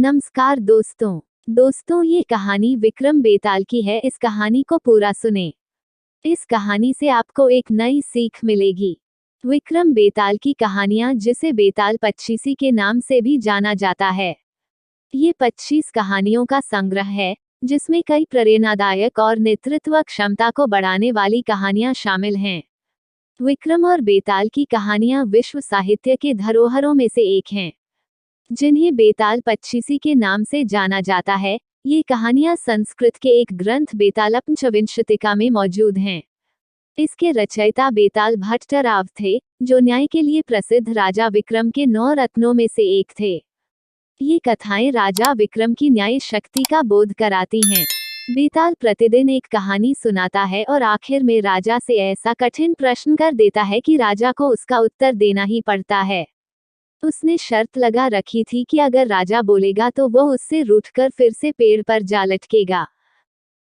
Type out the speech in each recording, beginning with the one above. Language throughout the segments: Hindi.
नमस्कार दोस्तों ये कहानी विक्रम बेताल की है। इस कहानी को पूरा सुने। इस कहानी से आपको एक नई सीख मिलेगी। विक्रम बेताल की कहानियां, जिसे बेताल पच्चीसी के नाम से भी जाना जाता है, ये 25 कहानियों का संग्रह है जिसमें कई प्रेरणादायक और नेतृत्व क्षमता को बढ़ाने वाली कहानियां शामिल हैं। विक्रम और बेताल की कहानियां विश्व साहित्य के धरोहरों में से एक हैं, जिन्हें बेताल पच्चीसी के नाम से जाना जाता है। ये कहानियां संस्कृत के एक ग्रंथ बेतालपंचविंशतिका में मौजूद हैं। इसके रचयिता बेताल भट्टराव थे, जो न्याय के लिए प्रसिद्ध राजा विक्रम के 9 रत्नों में से एक थे। ये कथाएं राजा विक्रम की न्याय शक्ति का बोध कराती हैं। बेताल प्रतिदिन एक कहानी सुनाता है और आखिर में राजा से ऐसा कठिन प्रश्न कर देता है कि राजा को उसका उत्तर देना ही पड़ता है। उसने शर्त लगा रखी थी कि अगर राजा बोलेगा तो वो उससे रूठकर फिर से पेड़ पर जा लटकेगा।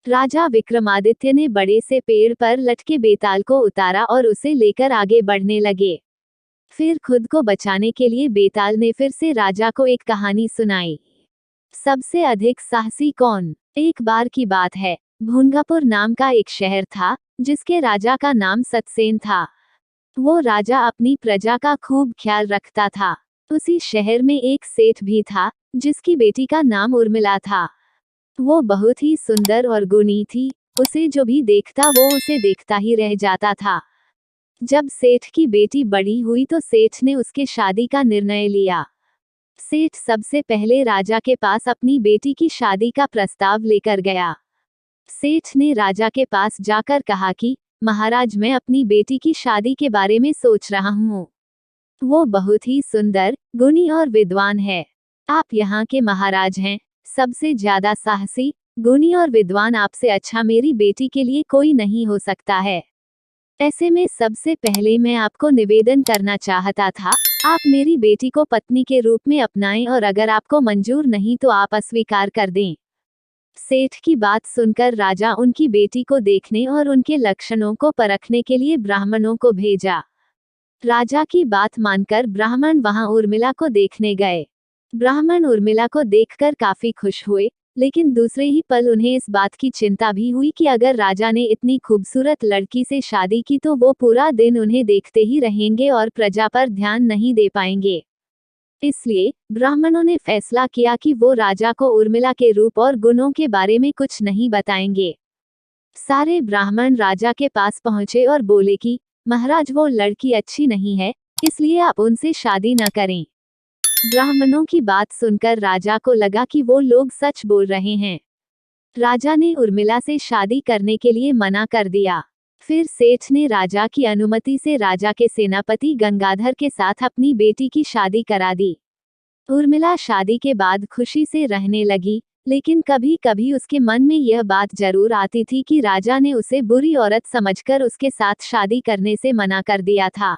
राजा विक्रमादित्य ने बड़े से पेड़ पर लटके बेताल को उतारा और उसे लेकर आगे बढ़ने लगे। फिर खुद को बचाने के लिए बेताल ने फिर से राजा को एक कहानी सुनाई। सबसे अधिक साहसी कौन। एक बार की बात है, भूंगापुर नाम का एक शहर था जिसके राजा का नाम सतसेन था। वो राजा अपनी प्रजा का खूब ख्याल रखता था। उसी शहर में एक सेठ भी था जिसकी बेटी का नाम उर्मिला था। वो बहुत ही सुंदर और गुणी थी। उसे जो भी देखता वो उसे देखता ही रह जाता था। जब सेठ की बेटी बड़ी हुई तो सेठ ने उसके शादी का निर्णय लिया। सेठ सबसे पहले राजा के पास अपनी बेटी की शादी का प्रस्ताव लेकर गया। सेठ ने राजा के पास जाकर कहा कि महाराज, मैं अपनी बेटी की शादी के बारे में सोच रहा हूँ। वो बहुत ही सुंदर, गुणी और विद्वान है। आप यहाँ के महाराज हैं, सबसे ज्यादा साहसी, गुणी और विद्वान आपसे अच्छा मेरी बेटी के लिए कोई नहीं हो सकता है। ऐसे में सबसे पहले मैं आपको निवेदन करना चाहता था, आप मेरी बेटी को पत्नी के रूप में अपनाएं और अगर आपको मंजूर नहीं तो आप अस्वीकार कर दें। सेठ की बात सुनकर राजा उनकी बेटी को देखने और उनके लक्षणों को परखने के लिए ब्राह्मणों को भेजा। राजा की बात मानकर ब्राह्मण वहां उर्मिला को देखने गए। ब्राह्मण उर्मिला को देखकर काफी खुश हुए, लेकिन दूसरे ही पल उन्हें इस बात की चिंता भी हुई कि अगर राजा ने इतनी खूबसूरत लड़की से शादी की तो वो पूरा दिन उन्हें देखते ही रहेंगे और प्रजा पर ध्यान नहीं दे पाएंगे। इसलिए ब्राह्मणों ने फैसला किया कि वो राजा को उर्मिला के रूप और गुणों के बारे में कुछ नहीं बताएंगे। सारे ब्राह्मण राजा के पास पहुंचे और बोले कि महाराज, वो लड़की अच्छी नहीं है, इसलिए आप उनसे शादी न करें। ब्राह्मणों की बात सुनकर राजा को लगा कि वो लोग सच बोल रहे हैं। राजा ने उर्मिला से शादी करने के लिए मना कर दिया। फिर सेठ ने राजा की अनुमति से राजा के सेनापति गंगाधर के साथ अपनी बेटी की शादी करा दी। उर्मिला शादी के बाद खुशी से रहने लगी, लेकिन कभी कभी उसके मन में यह बात जरूर आती थी कि राजा ने उसे बुरी औरत समझकर उसके साथ शादी करने से मना कर दिया था।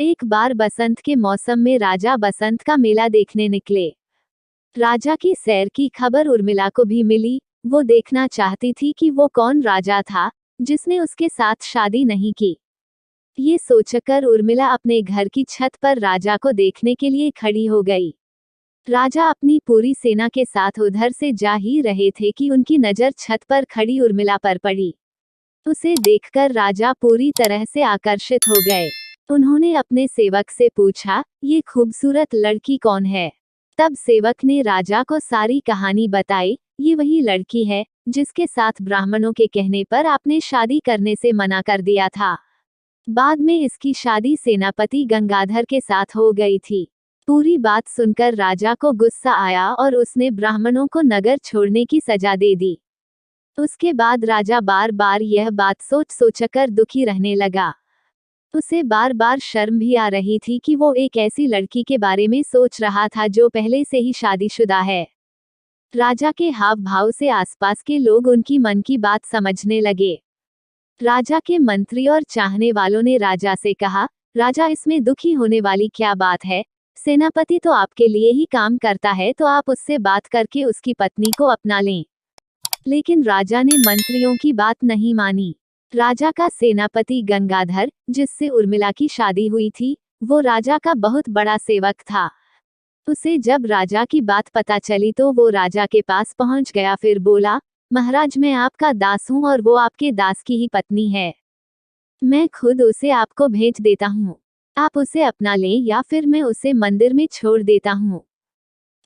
एक बार बसंत के मौसम में राजा बसंत का मेला देखने निकले। राजा की सैर की खबर उर्मिला को भी मिली। वो देखना चाहती थी कि वो कौन राजा था जिसने उसके साथ शादी नहीं की। ये सोचकर उर्मिला अपने घर की छत पर राजा को देखने के लिए खड़ी हो गई। राजा अपनी पूरी सेना के साथ उधर से जा ही रहे थे कि उनकी नजर छत पर खड़ी उर्मिला पर पड़ी। उसे देखकर राजा पूरी तरह से आकर्षित हो गए। उन्होंने अपने सेवक से पूछा, ये खूबसूरत लड़की कौन है? तब सेवक ने राजा को सारी कहानी बताई। ये वही लड़की है जिसके साथ ब्राह्मणों के कहने पर आपने शादी करने से मना कर दिया था। बाद में इसकी शादी सेनापति गंगाधर के साथ हो गई थी। पूरी बात सुनकर राजा को गुस्सा आया और उसने ब्राह्मणों को नगर छोड़ने की सजा दे दी। उसके बाद राजा बार बार यह बात सोच सोचकर दुखी रहने लगा। उसे बार बार शर्म भी आ रही थी कि वो एक ऐसी लड़की के बारे में सोच रहा था जो पहले से ही शादीशुदा है। राजा के हाव भाव से आसपास के लोग उनकी मन की बात समझने लगे। राजा के मंत्री और चाहने वालों ने राजा से कहा, राजा, इसमें दुखी होने वाली क्या बात है? सेनापति तो आपके लिए ही काम करता है, तो आप उससे बात करके उसकी पत्नी को अपना लें। लेकिन राजा ने मंत्रियों की बात नहीं मानी। राजा का सेनापति गंगाधर, जिससे उर्मिला की शादी हुई थी, वो राजा का बहुत बड़ा सेवक था। उसे जब राजा की बात पता चली तो वो राजा के पास पहुंच गया, फिर बोला, महाराज मैं आपका दास हूँ और वो आपके दास की ही पत्नी है। मैं खुद उसे आपको भेज देता हूँ। आप उसे अपना लें या फिर मैं उसे मंदिर में छोड़ देता हूँ।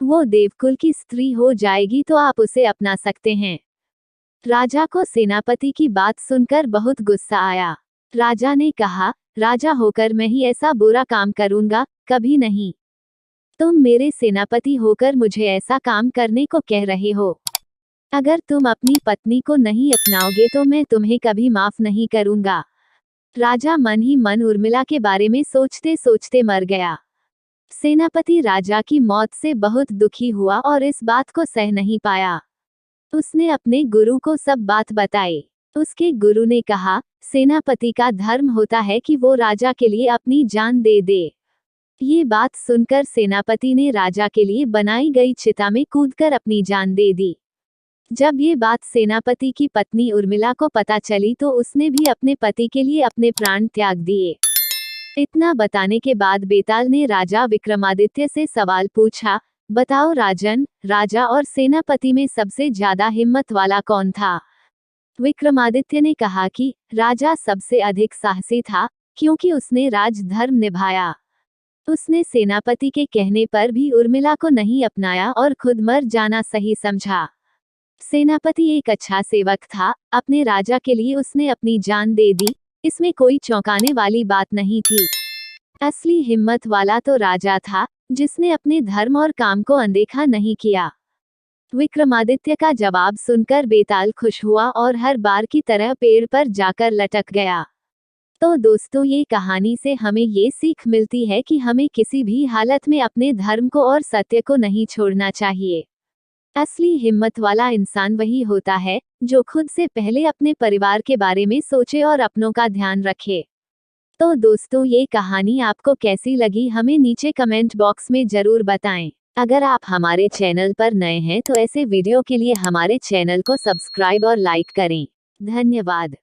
वो देवकुल की स्त्री हो जाएगी तो आप उसे अपना सकते हैं। राजा को सेनापति की बात सुनकर बहुत गुस्सा आया। राजा ने कहा, राजा होकर मैं ही ऐसा बुरा काम करूंगा, कभी नहीं। तुम मेरे सेनापति होकर मुझे ऐसा काम करने को कह रहे हो। अगर तुम अपनी पत्नी को नहीं अपनाओगे तो मैं तुम्हें कभी माफ नहीं करूंगा। राजा मन ही मन उर्मिला के बारे में सोचते सोचते मर गया। सेनापति राजा की मौत से बहुत दुखी हुआ और इस बात को सह नहीं पाया। उसने अपने गुरु को सब बात बताई। उसके गुरु ने कहा, सेनापति का धर्म होता है कि वो राजा के लिए अपनी जान दे दे। ये बात सुनकर सेनापति ने राजा के लिए बनाई गई चिता में कूदकर अपनी जान दे दी। जब ये बात सेनापति की पत्नी उर्मिला को पता चली तो उसने भी अपने पति के लिए अपने प्राण त्याग दिए। इतना बताने के बाद बेताल ने राजा विक्रमादित्य से सवाल पूछा, बताओ राजन, राजा और सेनापति में सबसे ज्यादा हिम्मत वाला कौन था? विक्रमादित्य ने कहा कि राजा सबसे अधिक साहसी था, क्योंकि उसने राजधर्म निभाया। उसने सेनापति के कहने पर भी उर्मिला को नहीं अपनाया और खुद मर जाना सही समझा। सेनापति एक अच्छा सेवक था, अपने राजा के लिए उसने अपनी जान दे दी, इसमें कोई चौंकाने वाली बात नहीं थी। असली हिम्मत वाला तो राजा था, जिसने अपने धर्म और काम को अनदेखा नहीं किया। विक्रमादित्य का जवाब सुनकर बेताल खुश हुआ और हर बार की तरह पेड़ पर जाकर लटक गया। तो दोस्तों, ये कहानी से हमें ये सीख मिलती है कि हमें किसी भी हालत में अपने धर्म को और सत्य को नहीं छोड़ना चाहिए। असली हिम्मत वाला इंसान वही होता है जो खुद से पहले अपने परिवार के बारे में सोचे और अपनों का ध्यान रखे। तो दोस्तों, ये कहानी आपको कैसी लगी हमें नीचे कमेंट बॉक्स में जरूर बताएं। अगर आप हमारे चैनल पर नए हैं तो ऐसे वीडियो के लिए हमारे चैनल को सब्सक्राइब और लाइक करें। धन्यवाद।